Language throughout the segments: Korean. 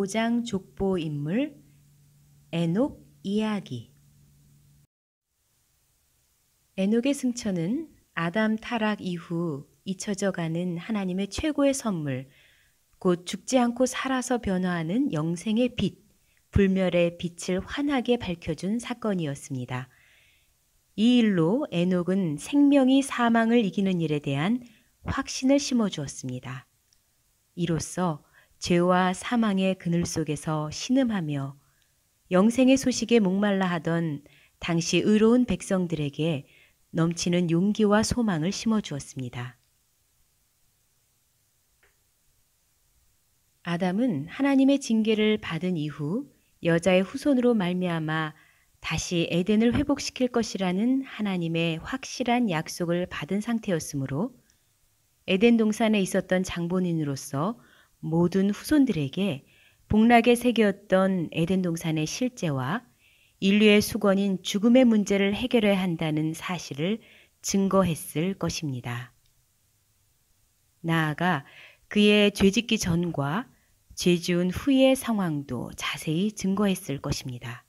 5장 족보 인물 에녹 이야기. 에녹의 승천은 아담 타락 이후 잊혀져가는 하나님의 최고의 선물, 곧 죽지 않고 살아서 변화하는 영생의 빛, 불멸의 빛을 환하게 밝혀준 사건이었습니다. 이 일로 에녹은 생명이 사망을 이기는 일에 대한 확신을 심어주었습니다. 이로써 죄와 사망의 그늘 속에서 신음하며 영생의 소식에 목말라 하던 당시 의로운 백성들에게 넘치는 용기와 소망을 심어주었습니다. 아담은 하나님의 징계를 받은 이후 여자의 후손으로 말미암아 다시 에덴을 회복시킬 것이라는 하나님의 확실한 약속을 받은 상태였으므로 에덴 동산에 있었던 장본인으로서 모든 후손들에게 복락의 세계였던 에덴 동산의 실제와 인류의 수건인 죽음의 문제를 해결해야 한다는 사실을 증거했을 것입니다. 나아가 그의 죄짓기 전과 죄지은 후의 상황도 자세히 증거했을 것입니다.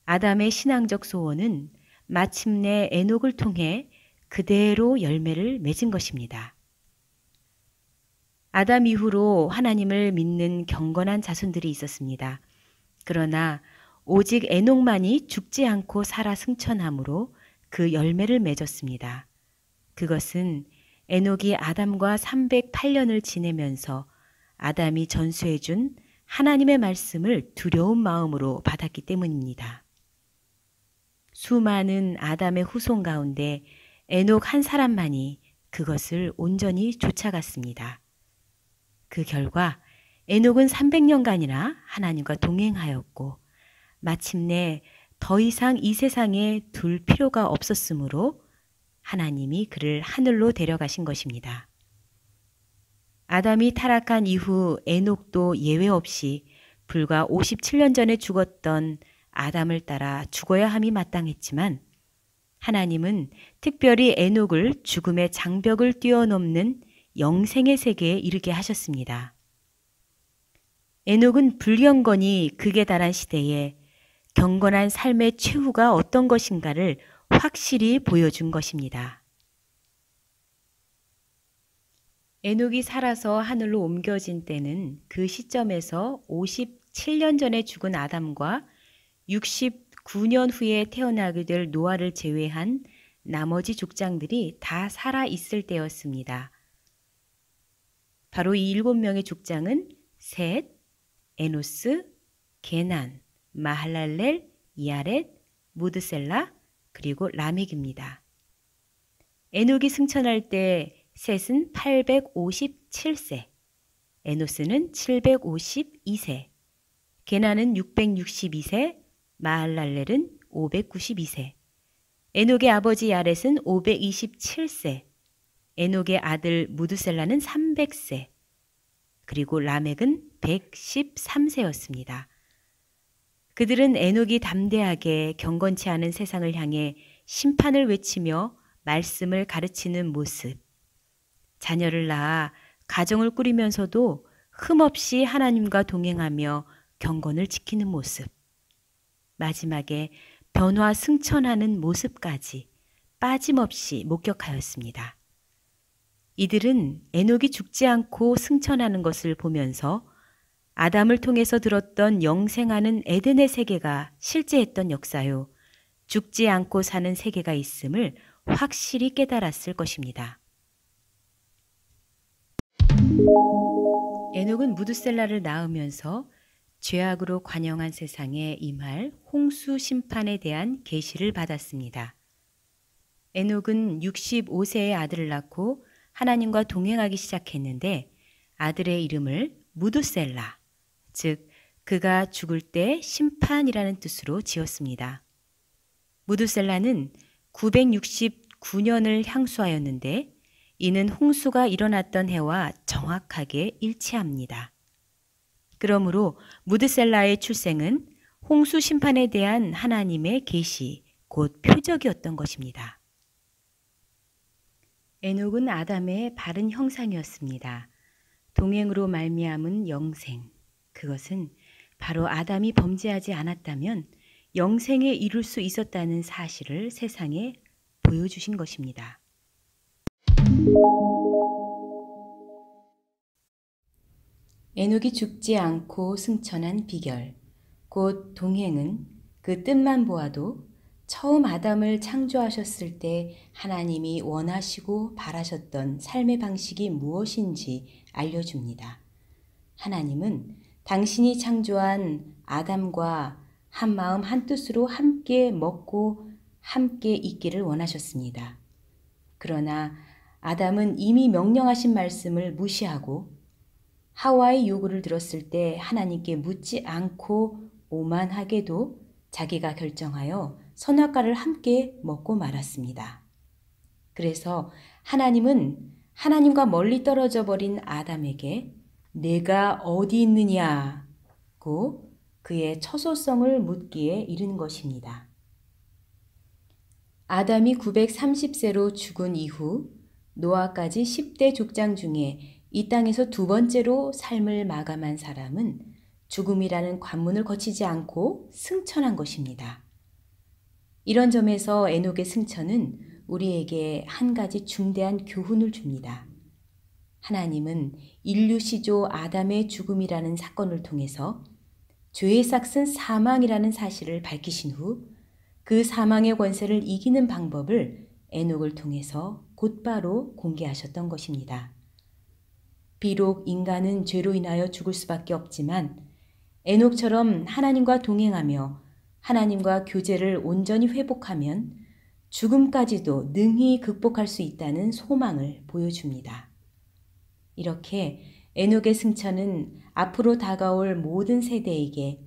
아담의 신앙적 소원은 마침내 에녹을 통해 그대로 열매를 맺은 것입니다. 아담 이후로 하나님을 믿는 경건한 자손들이 있었습니다. 그러나 오직 에녹만이 죽지 않고 살아 승천함으로 그 열매를 맺었습니다. 그것은 에녹이 아담과 308년을 지내면서 아담이 전수해준 하나님의 말씀을 두려운 마음으로 받았기 때문입니다. 수많은 아담의 후손 가운데 에녹 한 사람만이 그것을 온전히 쫓아갔습니다. 그 결과 에녹은 300년간이나 하나님과 동행하였고 마침내 더 이상 이 세상에 둘 필요가 없었으므로 하나님이 그를 하늘로 데려가신 것입니다. 아담이 타락한 이후 에녹도 예외 없이 불과 57년 전에 죽었던 아담을 따라 죽어야 함이 마땅했지만 하나님은 특별히 에녹을 죽음의 장벽을 뛰어넘는 영생의 세계에 이르게 하셨습니다. 에녹은 불경건이 극에 달한 시대에 경건한 삶의 최후가 어떤 것인가를 확실히 보여준 것입니다. 에녹이 살아서 하늘로 옮겨진 때는 그 시점에서 57년 전에 죽은 아담과 69년 후에 태어나게 될 노아를 제외한 나머지 족장들이 다 살아 있을 때였습니다. 바로 이 7명의 족장은 셋, 에노스, 게난, 마할랄렐, 야렛, 무드셀라, 그리고 라멕입니다. 에녹이 승천할 때 셋은 857세, 에노스는 752세, 게난은 662세, 마할랄렐은 592세, 에녹의 아버지 야렛은 527세, 에녹의 아들 무드셀라는 300세, 그리고 라멕은 113세였습니다. 그들은 에녹이 담대하게 경건치 않은 세상을 향해 심판을 외치며 말씀을 가르치는 모습, 자녀를 낳아 가정을 꾸리면서도 흠없이 하나님과 동행하며 경건을 지키는 모습, 마지막에 변화 승천하는 모습까지 빠짐없이 목격하였습니다. 이들은 에녹이 죽지 않고 승천하는 것을 보면서 아담을 통해서 들었던 영생하는 에덴의 세계가 실제했던 역사요, 죽지 않고 사는 세계가 있음을 확실히 깨달았을 것입니다. 에녹은 무드셀라를 낳으면서 죄악으로 관영한 세상에 임할 홍수 심판에 대한 계시를 받았습니다. 에녹은 65세의 아들을 낳고 하나님과 동행하기 시작했는데 아들의 이름을 무드셀라, 즉 그가 죽을 때 심판이라는 뜻으로 지었습니다. 무드셀라는 969년을 향수하였는데 이는 홍수가 일어났던 해와 정확하게 일치합니다. 그러므로 무드셀라의 출생은 홍수 심판에 대한 하나님의 계시, 곧 표적이었던 것입니다. 에녹은 아담의 바른 형상이었습니다. 동행으로 말미암은 영생, 그것은 바로 아담이 범죄하지 않았다면 영생에 이룰 수 있었다는 사실을 세상에 보여주신 것입니다. 에녹이 죽지 않고 승천한 비결, 곧 동행은 그 뜻만 보아도 처음 아담을 창조하셨을 때 하나님이 원하시고 바라셨던 삶의 방식이 무엇인지 알려줍니다. 하나님은 당신이 창조한 아담과 한 마음 한 뜻으로 함께 먹고 함께 있기를 원하셨습니다. 그러나 아담은 이미 명령하신 말씀을 무시하고 하와의 요구를 들었을 때 하나님께 묻지 않고 오만하게도 자기가 결정하여 선악과를 함께 먹고 말았습니다. 그래서 하나님은 하나님과 멀리 떨어져 버린 아담에게 내가 어디 있느냐고 그의 처소성을 묻기에 이른 것입니다. 아담이 930세로 죽은 이후 노아까지 10대 족장 중에 이 땅에서 두 번째로 삶을 마감한 사람은 죽음이라는 관문을 거치지 않고 승천한 것입니다. 이런 점에서 에녹의 승천은 우리에게 한 가지 중대한 교훈을 줍니다. 하나님은 인류 시조 아담의 죽음이라는 사건을 통해서 죄의 싹슨 사망이라는 사실을 밝히신 후 그 사망의 권세를 이기는 방법을 에녹을 통해서 곧바로 공개하셨던 것입니다. 비록 인간은 죄로 인하여 죽을 수밖에 없지만 에녹처럼 하나님과 동행하며 하나님과 교제를 온전히 회복하면 죽음까지도 능히 극복할 수 있다는 소망을 보여줍니다. 이렇게 에녹의 승천은 앞으로 다가올 모든 세대에게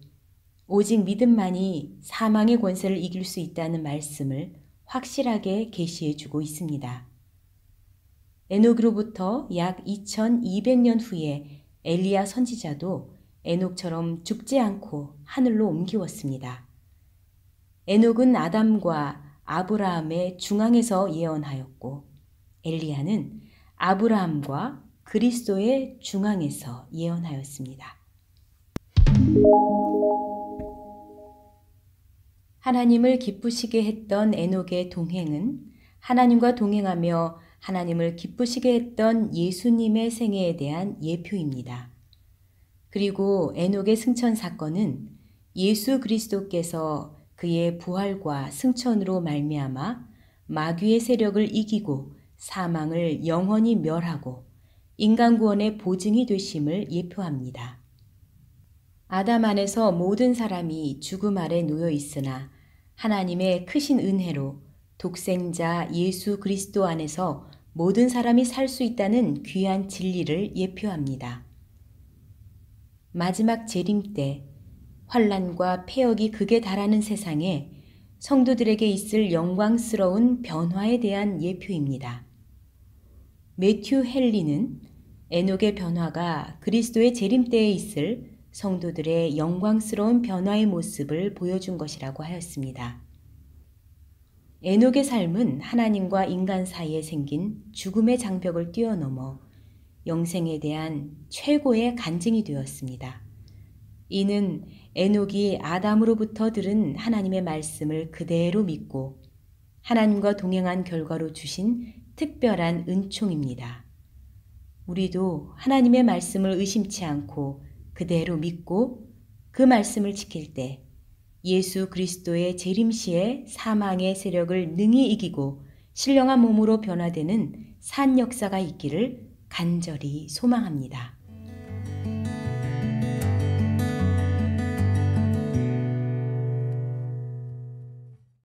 오직 믿음만이 사망의 권세를 이길 수 있다는 말씀을 확실하게 계시해 주고 있습니다. 에녹으로부터 약 2200년 후에 엘리야 선지자도 에녹처럼 죽지 않고 하늘로 옮기웠습니다. 에녹은 아담과 아브라함의 중앙에서 예언하였고 엘리야는 아브라함과 그리스도의 중앙에서 예언하였습니다. 하나님을 기쁘시게 했던 에녹의 동행은 하나님과 동행하며 하나님을 기쁘시게 했던 예수님의 생애에 대한 예표입니다. 그리고 에녹의 승천 사건은 예수 그리스도께서 그의 부활과 승천으로 말미암아 마귀의 세력을 이기고 사망을 영원히 멸하고 인간 구원의 보증이 되심을 예표합니다. 아담 안에서 모든 사람이 죽음 아래 놓여 있으나 하나님의 크신 은혜로 독생자 예수 그리스도 안에서 모든 사람이 살 수 있다는 귀한 진리를 예표합니다. 마지막 재림 때 환난과 폐역이 극에 달하는 세상에 성도들에게 있을 영광스러운 변화에 대한 예표입니다. 매튜 헨리는 에녹의 변화가 그리스도의 재림 때에 있을 성도들의 영광스러운 변화의 모습을 보여준 것이라고 하였습니다. 에녹의 삶은 하나님과 인간 사이에 생긴 죽음의 장벽을 뛰어넘어 영생에 대한 최고의 간증이 되었습니다. 이는 에녹이 아담으로부터 들은 하나님의 말씀을 그대로 믿고 하나님과 동행한 결과로 주신 특별한 은총입니다. 우리도 하나님의 말씀을 의심치 않고 그대로 믿고 그 말씀을 지킬 때 예수 그리스도의 재림시에 사망의 세력을 능히 이기고 신령한 몸으로 변화되는 산 역사가 있기를 간절히 소망합니다.